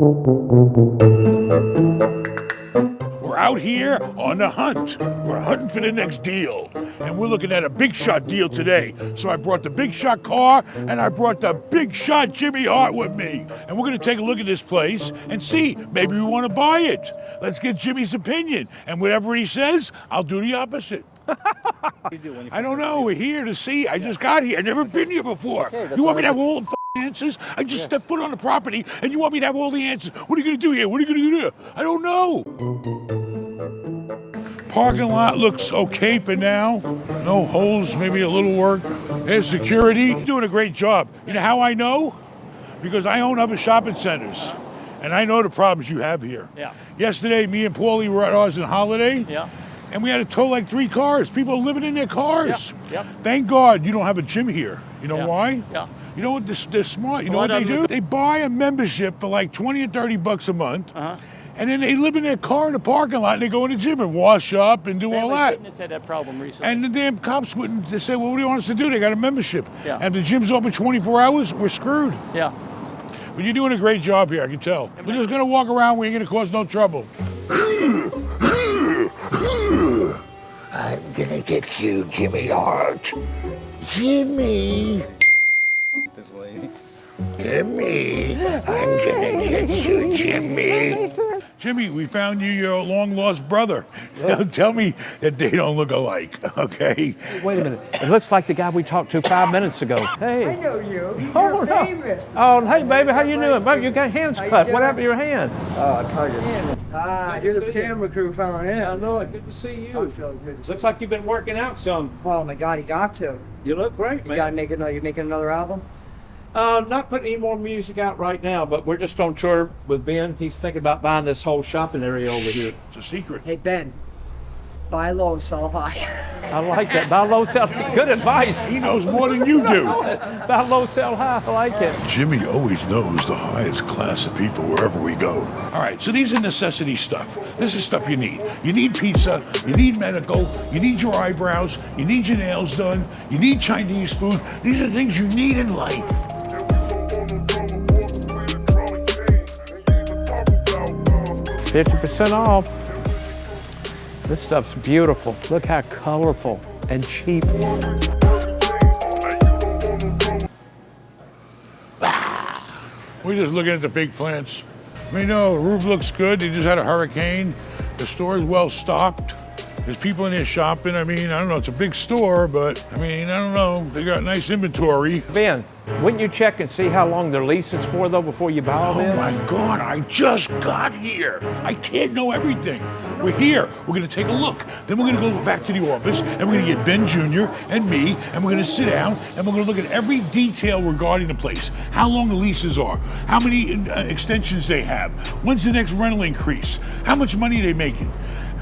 We're out here on the hunt. We're hunting for the next deal. And we're looking at a big shot deal today. So I brought the big shot car and I brought the big shot Jimmy Hart with me. And we're gonna take a look at this place and see, maybe we wanna buy it. Let's get Jimmy's opinion. And whatever he says, I'll do the opposite. I don't know, we're here to see. I just got here, I've never been here before. You want me to have all the answers? I just stepped foot on the property and you want me to have all the answers. What are you gonna do here? What are you gonna do here? I don't know. Parking lot looks okay for now. No holes, maybe a little work. There's security. You're doing a great job. You know how I know? Because I own other shopping centers. And I know the problems you have here. Yeah. Yesterday, me and Paulie were at ours on holiday. Yeah. And we had to tow like 3 cars. People are living in their cars. Yep. Thank God you don't have a gym here. You know why? Yeah. You know what? They're smart. You know what they do? They buy a membership for like 20 or 30 bucks a month. And then they live in their car in the parking lot and they go in the gym and wash up and do all that. Fitness had that problem recently. And the damn cops wouldn't. They said, well, what do you want us to do? They got a membership. Yeah. And if the gym's open 24 hours, we're screwed. Yeah. But you're doing a great job here, I can tell. We're just gonna walk around, we ain't gonna cause no trouble. I'm gonna get you, Jimmy Hart. Jimmy. This lady. Jimmy. I'm gonna get you, Jimmy. Jimmy, we found you your long-lost brother. Tell me that they don't look alike, okay? Wait a minute. It looks like the guy we talked to 5 minutes ago. Hey. I know you. Oh, You're no. famous. Oh, hey, baby, how you doing? Well, you got hands cut. What happened to your hand? Oh, I told you. You're the camera crew filling in. I know it. Good to see I you. feel good to see Looks like you've been working out some. Oh my God, he got to. You look great, You man. gotta make another. You making another album? Not putting any more music out right now, but we're just on tour with Ben. He's thinking about buying this whole shopping area over here. It's a secret. Hey Ben, buy low and sell high. I like that. Buy low, sell. Good advice. He knows more than you do. Buy low, sell high. I like it. Jimmy always knows the highest class of people wherever we go. All right, so these are necessity stuff. This is stuff you need. You need pizza, you need medical, you need your eyebrows, you need your nails done, you need Chinese food. These are things you need in life. 50% off. This stuff's beautiful. Look how colorful and cheap. We're just looking at the big plants. We know the roof looks good. They just had a hurricane. The store is well stocked. There's people in there shopping. I mean, I don't know, it's a big store, but I mean, I don't know. They got nice inventory. Ben, wouldn't you check and see how long their lease is for, though, before you buy all Oh this? my God, I just got here. I can't know everything. We're here, we're gonna take a look. Then we're gonna go back to the office and we're gonna get Ben Jr. and me, and we're gonna sit down and we're gonna look at every detail regarding the place. How long the leases are, how many extensions they have, when's the next rental increase, how much money are they making,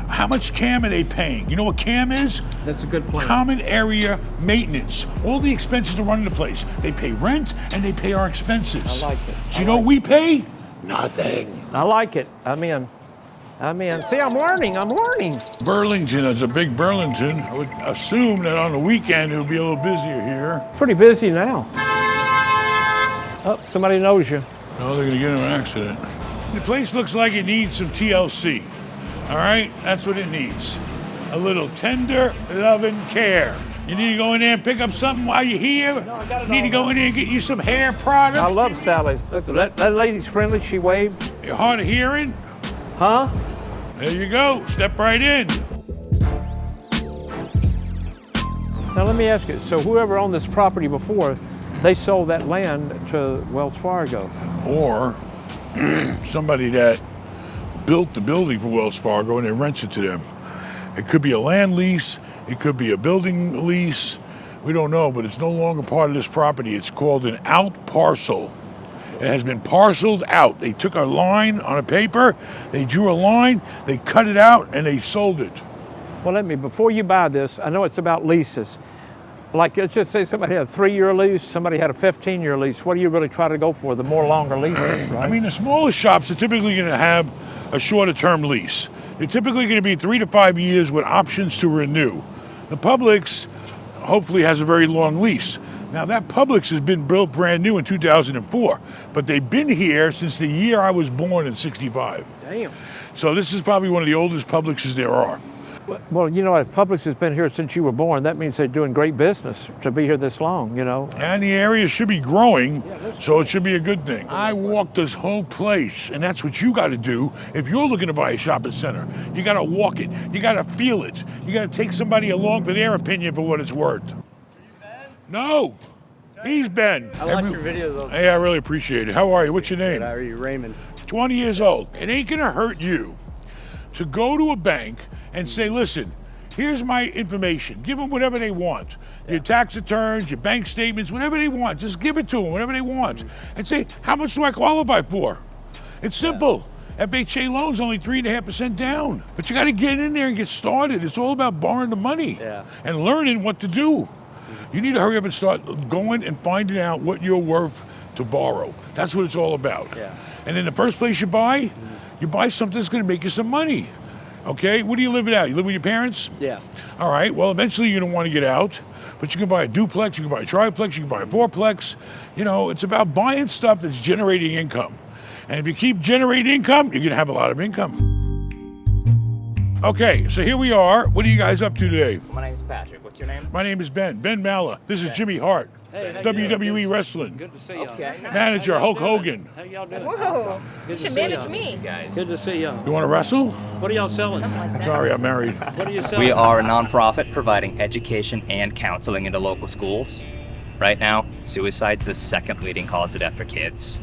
how much CAM are they paying? You know what CAM is? That's a good plan. Common area maintenance. All the expenses to run the place. They pay rent and they pay our expenses. I like it. So you know what we pay? Nothing. I like it. I'm in. See, I'm learning. Burlington is a big Burlington. I would assume that on the weekend it'll be a little busier here. Pretty busy now. Oh, somebody knows you. Oh, they're gonna get in an accident. The place looks like it needs some TLC. All right, that's what it needs. A little tender, loving care. You need to go in there and pick up something while you're here. No, I got it You need to all go in there and get you some hair product. I love Sally's. Look, that lady's friendly. She waved. You're hard of hearing? Huh? There you go. Step right in. Now let me ask you. So whoever owned this property before, they sold that land to Wells Fargo. Or somebody that built the building for Wells Fargo and then rents it to them. It could be a land lease. It could be a building lease. We don't know, but it's no longer part of this property. It's called an out parcel. It has been parceled out. They took a line on a paper, they drew a line, they cut it out, and they sold it. Well, before you buy this, I know it's about leases. Like, let's just say somebody had a 3-year lease, somebody had a 15-year lease. What do you really try to go for? The more longer leases, right? I mean, the smaller shops are typically going to have a shorter term lease. They're typically going to be 3 to 5 years with options to renew. The Publix hopefully has a very long lease. Now that Publix has been built brand new in 2004, but they've been here since the year I was born in 65. Damn. So this is probably one of the oldest Publixes there are. Well, you know, if Publix has been here since you were born, that means they're doing great business to be here this long, you know. And the area should be growing, so it should be a good thing. I walked this whole place, and that's what you got to do if you're looking to buy a shopping center. You got to walk it. You got to feel it. You got to take somebody along for their opinion for what it's worth. Are you Ben? No, he's Ben. I watch your videos all the time. Hey, I really appreciate it. How are you? What's your name? How are you, Raymond? 20 years old. It ain't going to hurt you to go to a bank and say, listen, here's my information. Give them whatever they want. Your tax returns, your bank statements, whatever they want. Just give it to them, whatever they want. And say, how much do I qualify for? It's simple. FHA loans only 3.5% down. But you got to get in there and get started. It's all about borrowing the money and learning what to do. You need to hurry up and start going and finding out what you're worth to borrow. That's what it's all about. And then the first place you buy something that's going to make you some money. Okay, what do you live it out? You live with your parents? Yeah. All right, well, eventually you're gonna wanna get out, but you can buy a duplex, you can buy a triplex, you can buy a fourplex. You know, it's about buying stuff that's generating income. And if you keep generating income, you're gonna have a lot of income. Okay, so here we are. What are you guys up to today? My name's Patrick. What's your name? My name is Ben Mallah. This is Jimmy Hart, Hey, WWE Wrestling. Good to see you. Okay. Manager, Hulk Hogan. How y'all doing? Whoa, you should manage me. Guys. Good to see y'all. You wanna wrestle? What are y'all selling? Sorry, I'm married. What are you selling? We are a nonprofit providing education and counseling into local schools. Right now, suicide's the second leading cause of death for kids.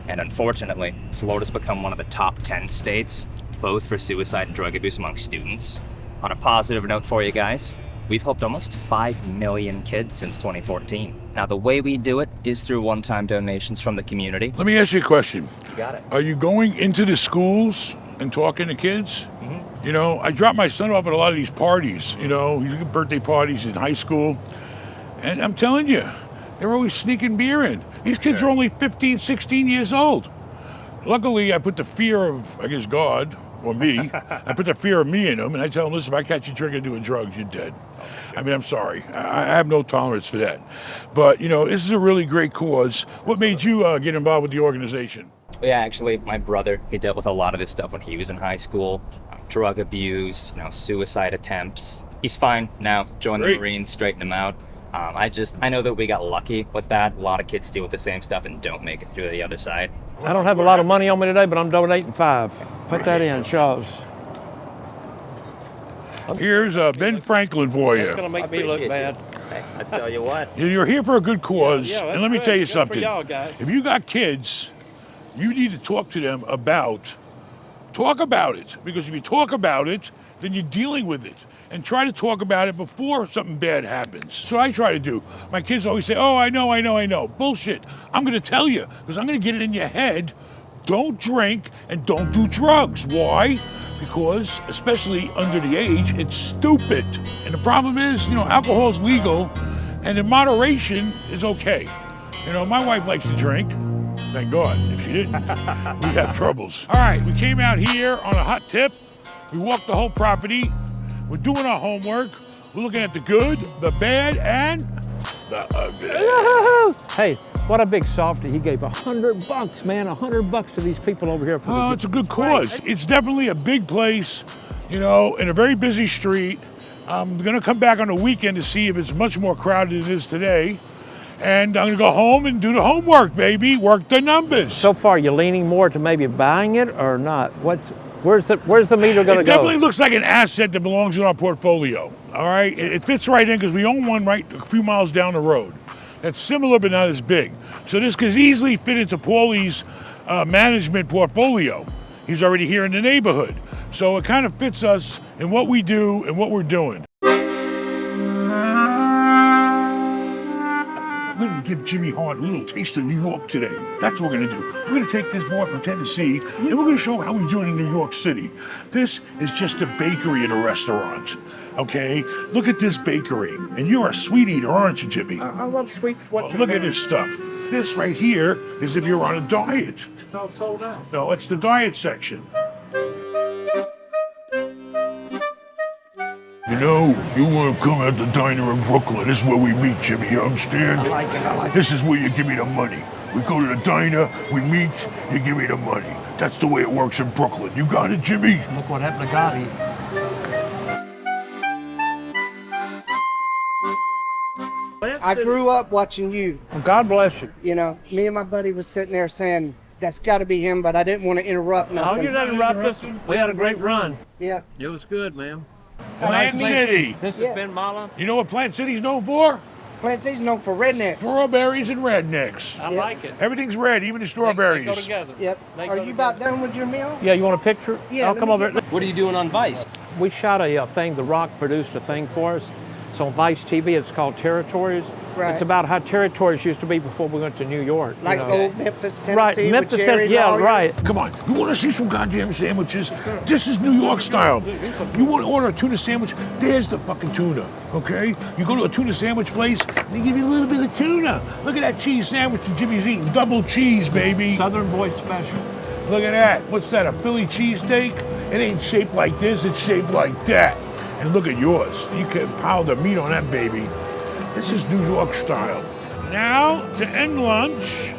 And unfortunately, Florida's become one of the top 10 states, both for suicide and drug abuse among students. On a positive note for you guys, we've helped almost 5 million kids since 2014. Now, the way we do it is through one-time donations from the community. Let me ask you a question. You got it. Are you going into the schools and talking to kids? You know, I drop my son off at a lot of these parties, you know, he's got birthday parties in high school. And I'm telling you, they're always sneaking beer in. These kids are only 15, 16 years old. Luckily, I put the fear of, I guess, God or me, I put the fear of me in them, and I tell them, listen, if I catch you drinking and doing drugs, you're dead. I mean, I'm sorry. I have no tolerance for that. But, you know, this is a really great cause. What made you get involved with the organization? Yeah, actually, my brother, he dealt with a lot of this stuff when he was in high school. Drug abuse, you know, suicide attempts. He's fine now. Joined the Marines, straightened him out. I know that we got lucky with that. A lot of kids deal with the same stuff and don't make it through the other side. I don't have a lot of money on me today, but I'm donating 5. Put that in, shows. Here's Ben Franklin for It's you. gonna make me look bad. Hey, I tell you what. You're here for a good cause, Yeah, and let me that's tell you good. Good for something. y'all, guys. If you got kids, you need to talk to them about it. Because if you talk about it, then you're dealing with it. And try to talk about it before something bad happens. So I try to do. My kids always say, oh, I know. Bullshit. I'm gonna tell you, because I'm gonna get it in your head. Don't drink and don't do drugs. Why? Because, especially under the age, it's stupid. And the problem is, you know, alcohol's legal, and in moderation is okay. You know, my wife likes to drink. Thank God. If she didn't, we'd have troubles. All right, we came out here on a hot tip. We walked the whole property. We're doing our homework. We're looking at the good, the bad, and the ugly. Hey, what a big softy. He gave $100, man, $100 to these people over here. Oh, it's a good cause. It's definitely a big place, you know, in a very busy street. I'm gonna come back on the weekend to see if it's much more crowded than it is today. And I'm gonna go home and do the homework, baby. Work the numbers. So far, you're leaning more to maybe buying it or not? Where's the meter gonna It go? definitely looks like an asset that belongs in our portfolio. All right, it fits right in because we own one right a few miles down the road. That's similar but not as big. So this could easily fit into Paulie's management portfolio. He's already here in the neighborhood. So it kind of fits us in what we do and what we're doing. We're gonna give Jimmy Hart a little taste of New York today. That's what we're gonna do. We're gonna take this boy from Tennessee and we're gonna show him how we're doing in New York City. This is just a bakery and a restaurant, okay? Look at this bakery. And you're a sweet eater, aren't you, Jimmy? I love sweets. Well, look at this stuff. This right here is if you're on a diet. It's all sold out. No, it's the diet section. You know, you want to come at the diner in Brooklyn. This is where we meet, Jimmy. You understand? I like it. This is where you give me the money. We go to the diner, we meet, you give me the money. That's the way it works in Brooklyn. You got it, Jimmy? Look what happened to Gotti. I grew up watching you. Well, God bless you. You know, me and my buddy was sitting there saying, that's got to be him, but I didn't want to interrupt Oh, nothing. you didn't interrupt us. We had a great run. Yeah. It was good, man. Plant City. This has been Mallah. You know what Plant City's known for? Plant City's known for rednecks. Strawberries and rednecks. I like it. Everything's red, even the They strawberries. go together. Yep. They Are go you together. about done with your meal? Yeah, you want a picture? Yeah, I'll let come me over. get What are you doing on Vice? We shot a thing, The Rock produced a thing for us. It's on Vice TV. It's called Territories. Right. It's about how territories used to be before we went to New York. you Like know. old Memphis, Tennessee, Right, with Memphis, Jerry yeah, Lawyer? right. Come on, you want to see some goddamn sandwiches? This is New York style. You want to order a tuna sandwich? There's the fucking tuna, okay? You go to a tuna sandwich place, and they give you a little bit of tuna. Look at that cheese sandwich that Jimmy's eating. Double cheese, baby. Southern Boy Special. Look at that. What's that, a Philly cheesesteak? It ain't shaped like this, it's shaped like that. And look at yours. You can pile the meat on that baby. This is New York style. Now, to end lunch,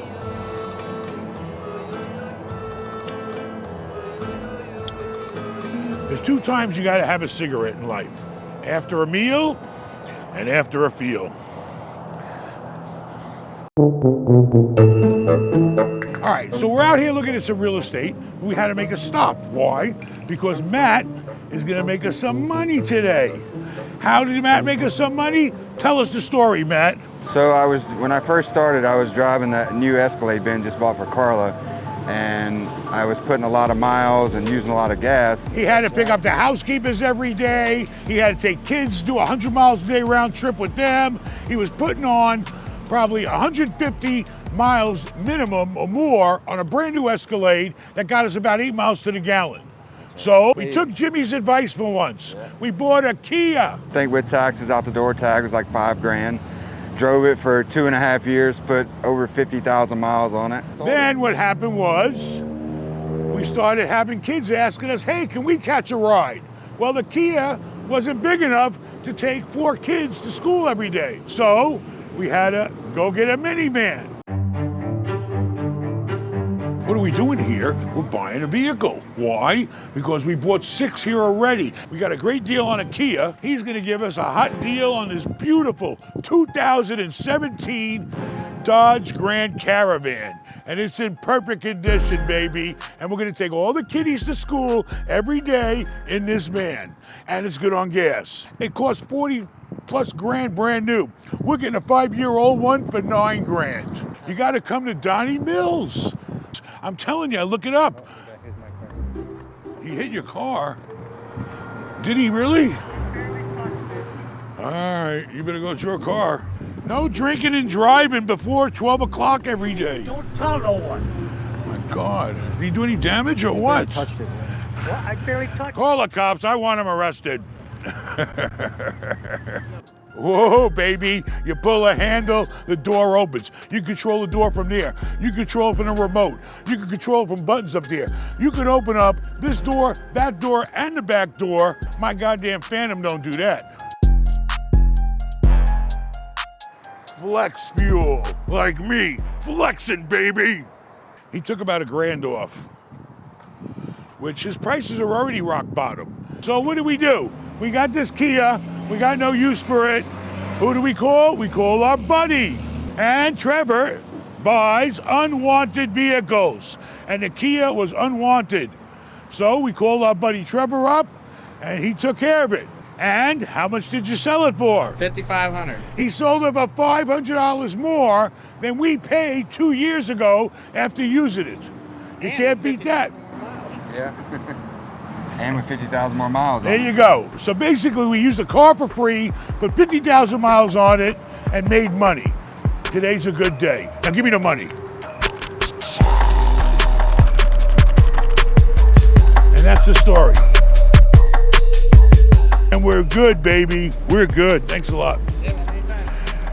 there's 2 times you gotta have a cigarette in life. After a meal and after a feel. All right, so we're out here looking at some real estate. We had to make a stop. Why? Because Matt is gonna make us some money today. How did Matt make us some money? Tell us the story, Matt. So when I first started, I was driving that new Escalade Ben just bought for Carla, and I was putting a lot of miles and using a lot of gas. He had to pick up the housekeepers every day. He had to take kids, do 100 miles a day round trip with them. He was putting on probably 150 miles minimum or more on a brand new Escalade that got us about 8 miles to the gallon. So we took Jimmy's advice for once. We bought a Kia. I think with taxes out the door, tag was like $5,000. Drove it for 2.5 years, put over 50,000 miles on it. Then what happened was we started having kids asking us, hey, can we catch a ride? Well, the Kia wasn't big enough to take 4 kids to school every day. So we had to go get a minivan. What are we doing here? We're buying a vehicle. Why? Because we bought 6 here already. We got a great deal on a Kia. He's gonna give us a hot deal on this beautiful 2017 Dodge Grand Caravan. And it's in perfect condition, baby. And we're gonna take all the kiddies to school every day in this van. And it's good on gas. It costs 40 plus grand brand new. We're getting a 5-year-old one for 9 grand. You gotta come to Donnie Mills. I'm telling you, look it up. He hit your car. Did he really? All right, you better go to your car. No drinking and driving before 12 o'clock every day. Don't tell no one. My God, did he do any damage or what? Touched it. Well, I barely touched it. Call the cops, I want him arrested. Whoa, baby, you pull a handle, the door opens. You control the door from there. You control it from the remote. You can control it from buttons up there. You can open up this door, that door, and the back door. My goddamn Phantom don't do that. Flex fuel, like me, flexing, baby. He took about $1 grand off, which his prices are already rock bottom. So what do? We got this Kia, we got no use for it. Who do we call? We call our buddy. And Trevor buys unwanted vehicles. And the Kia was unwanted. So we called our buddy Trevor up, and he took care of it. And how much did you sell it for? $5,500. He sold it for $500 more than we paid 2 years ago after using it. You can't beat that. Yeah. And with 50,000 more miles on There it. you go. So basically, we used the car for free, put 50,000 miles on it, and made money. Today's a good day. Now give me the money. And that's the story. And we're good, baby. We're good. Thanks a lot.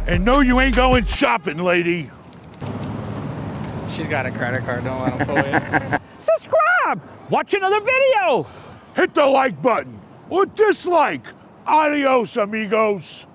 And no, you ain't going shopping, lady. She's got a credit card, don't let him pull it. Subscribe. Watch another video. Hit the like button or dislike. Adios, amigos.